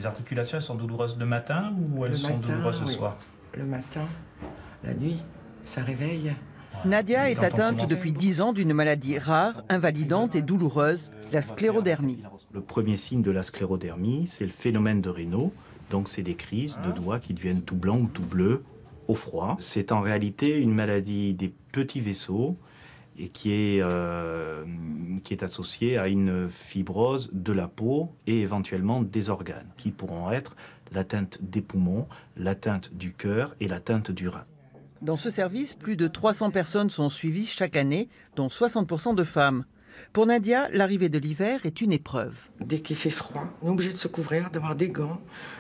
Les articulations, elles sont douloureuses le matin ou elles sont douloureuses le soir? Le matin, la nuit, ça réveille. Nadia est atteinte depuis 10 ans d'une maladie rare, invalidante et douloureuse, la sclérodermie. Le premier signe de la sclérodermie, c'est le phénomène de Raynaud. Donc c'est des crises de doigts qui deviennent tout blancs ou tout bleus au froid. C'est en réalité une maladie des petits vaisseaux et qui est associée à une fibrose de la peau et éventuellement des organes, qui pourront être l'atteinte des poumons, l'atteinte du cœur et l'atteinte du rein. Dans ce service, plus de 300 personnes sont suivies chaque année, dont 60% de femmes. Pour Nadia, l'arrivée de l'hiver est une épreuve. Dès qu'il fait froid, on est obligé de se couvrir, d'avoir des gants,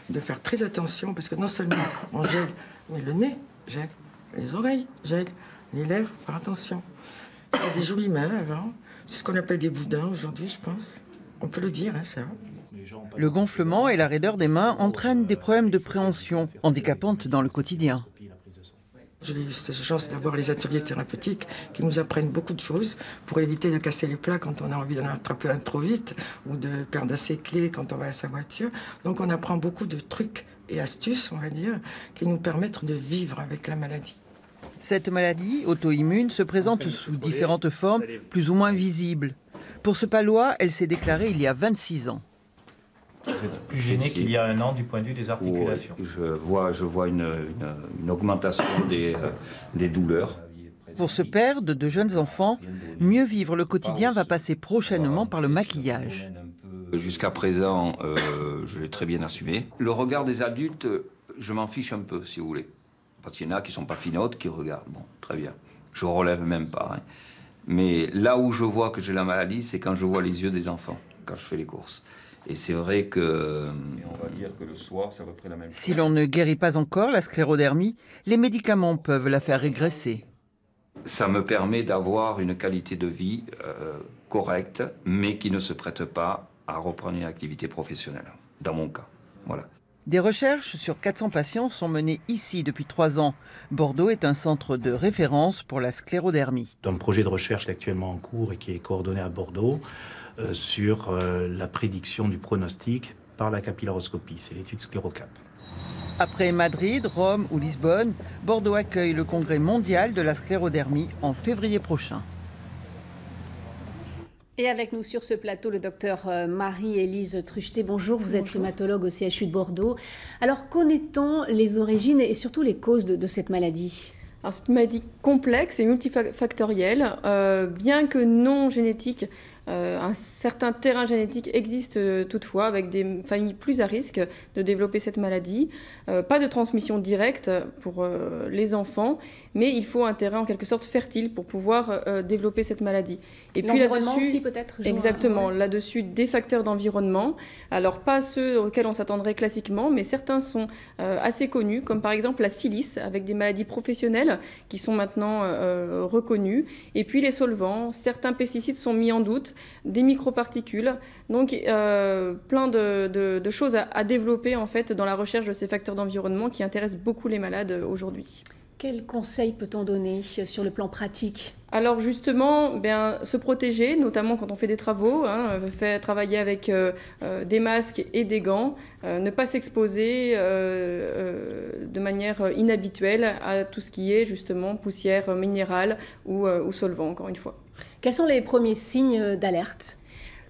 de faire très attention, parce que non seulement on gèle, mais le nez gèle, les oreilles gèlent, les lèvres, faire attention. Il y a des jolies mains avant, c'est ce qu'on appelle des boudins aujourd'hui, je pense. On peut le dire, hein, ça. Le gonflement et la raideur des mains entraînent des problèmes de préhension, handicapantes dans le quotidien. J'ai eu cette chance d'avoir les ateliers thérapeutiques qui nous apprennent beaucoup de choses pour éviter de casser les plats quand on a envie d'en attraper un trop vite ou de perdre ses clés quand on va à sa voiture. Donc on apprend beaucoup de trucs et astuces, on va dire, qui nous permettent de vivre avec la maladie. Cette maladie auto-immune se présente sous différentes formes, plus ou moins visibles. Pour ce Palois, elle s'est déclarée il y a 26 ans. Vous êtes plus gêné qu'il y a un an du point de vue des articulations. Je vois une augmentation des douleurs. Pour ce père de 2 jeunes enfants, mieux vivre le quotidien va passer prochainement par le maquillage. Jusqu'à présent, je l'ai très bien assumé. Le regard des adultes, je m'en fiche un peu, si vous voulez. Parce qu'il y en a qui ne sont pas finottes, qui regardent. Bon, très bien. Je ne relève même pas. Hein. Mais là où je vois que j'ai la maladie, c'est quand je vois les yeux des enfants, quand je fais les courses. Et c'est vrai que... on va dire que le soir, c'est à peu près la même chose. Si l'on ne guérit pas encore la sclérodermie, les médicaments peuvent la faire régresser. Ça me permet d'avoir une qualité de vie correcte, mais qui ne se prête pas à reprendre une activité professionnelle, dans mon cas. Voilà. Des recherches sur 400 patients sont menées ici depuis 3 ans. Bordeaux est un centre de référence pour la sclérodermie. Un projet de recherche est actuellement en cours et qui est coordonné à Bordeaux sur la prédiction du pronostic par la capillaroscopie. C'est l'étude Sclérocap. Après Madrid, Rome ou Lisbonne, Bordeaux accueille le congrès mondial de la sclérodermie en février prochain. Et avec nous sur ce plateau, le docteur Marie-Élise Truchetet. Bonjour, vous êtes rhumatologue au CHU de Bordeaux. Alors, connaît-on les origines et surtout les causes de cette maladie ? Alors, c'est une maladie complexe et multifactorielle, bien que non génétique. Un certain terrain génétique existe toutefois avec des familles plus à risque de développer cette maladie. Pas de transmission directe pour les enfants, mais il faut un terrain en quelque sorte fertile pour pouvoir développer cette maladie. Et puis là-dessus aussi peut-être. Exactement, là-dessus des facteurs d'environnement. Alors pas ceux auxquels on s'attendrait classiquement, mais certains sont assez connus, comme par exemple la silice avec des maladies professionnelles qui sont maintenant reconnues. Et puis les solvants, certains pesticides sont mis en doute. Des microparticules, donc plein de choses à développer en fait dans la recherche de ces facteurs d'environnement qui intéressent beaucoup les malades aujourd'hui. Quels conseils peut-on donner sur le plan pratique ? Alors justement, se protéger, notamment quand on fait des travaux, travailler avec des masques et des gants, ne pas s'exposer de manière inhabituelle à tout ce qui est justement poussière minérale ou solvant, encore une fois. Quels sont les premiers signes d'alerte ?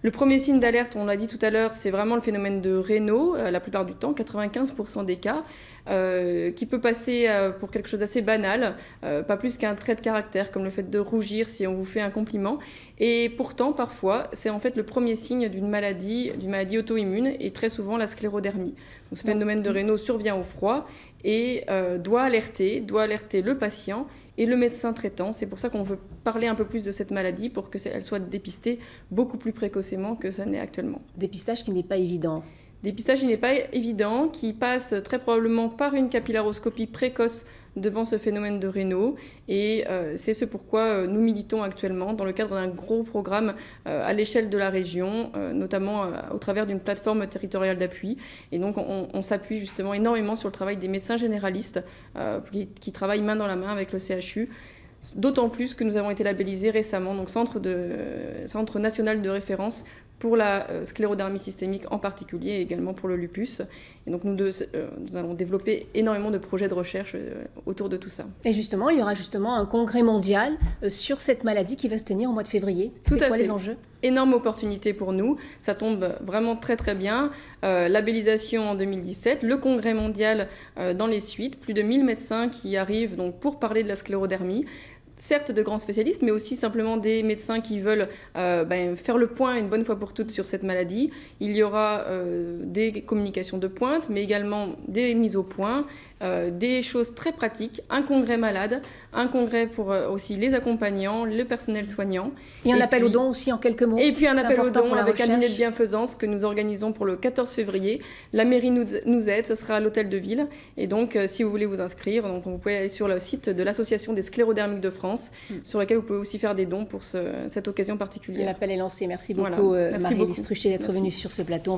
Le premier signe d'alerte, on l'a dit tout à l'heure, c'est vraiment le phénomène de Raynaud, la plupart du temps, 95% des cas, qui peut passer pour quelque chose d'assez banal, pas plus qu'un trait de caractère, comme le fait de rougir si on vous fait un compliment. Et pourtant, parfois, c'est en fait le premier signe d'une maladie auto-immune, et très souvent la sclérodermie. Donc, ce phénomène de Raynaud survient au froid et doit alerter le patient et le médecin traitant. C'est pour ça qu'on veut parler un peu plus de cette maladie pour qu'elle soit dépistée beaucoup plus précocement que ça n'est actuellement. Dépistage qui n'est pas évident. Dépistage qui n'est pas évident, qui passe très probablement par une capillaroscopie précoce devant ce phénomène de Raynaud. Et c'est ce pourquoi nous militons actuellement dans le cadre d'un gros programme à l'échelle de la région, notamment au travers d'une plateforme territoriale d'appui. Et donc on s'appuie justement énormément sur le travail des médecins généralistes qui travaillent main dans la main avec le CHU. D'autant plus que nous avons été labellisés récemment, donc Centre national de référence pour la sclérodermie systémique en particulier, et également pour le lupus. Et donc nous allons développer énormément de projets de recherche autour de tout ça. Et justement, il y aura justement un congrès mondial sur cette maladie qui va se tenir au mois de février. Tout à fait. C'est quoi les enjeux ? Énorme opportunité pour nous, ça tombe vraiment très très bien. Labellisation en 2017, le congrès mondial dans les suites, plus de 1000 médecins qui arrivent donc pour parler de la sclérodermie. Certes de grands spécialistes, mais aussi simplement des médecins qui veulent faire le point une bonne fois pour toutes sur cette maladie. Il y aura des communications de pointe, mais également des mises au point, des choses très pratiques, un congrès malade, un congrès pour aussi les accompagnants, le personnel soignant. Et un appel aux dons aussi en quelques mots. Et puis un appel aux dons avec un dîner de bienfaisance que nous organisons pour le 14 février. La mairie nous aide, ce sera à l'hôtel de ville. Et donc si vous voulez vous inscrire, donc vous pouvez aller sur le site de l'Association des sclérodermiques de France, sur lequel vous pouvez aussi faire des dons pour cette occasion particulière. L'appel est lancé. Merci beaucoup, Marie-Élise Truchet, d'être venue sur ce plateau.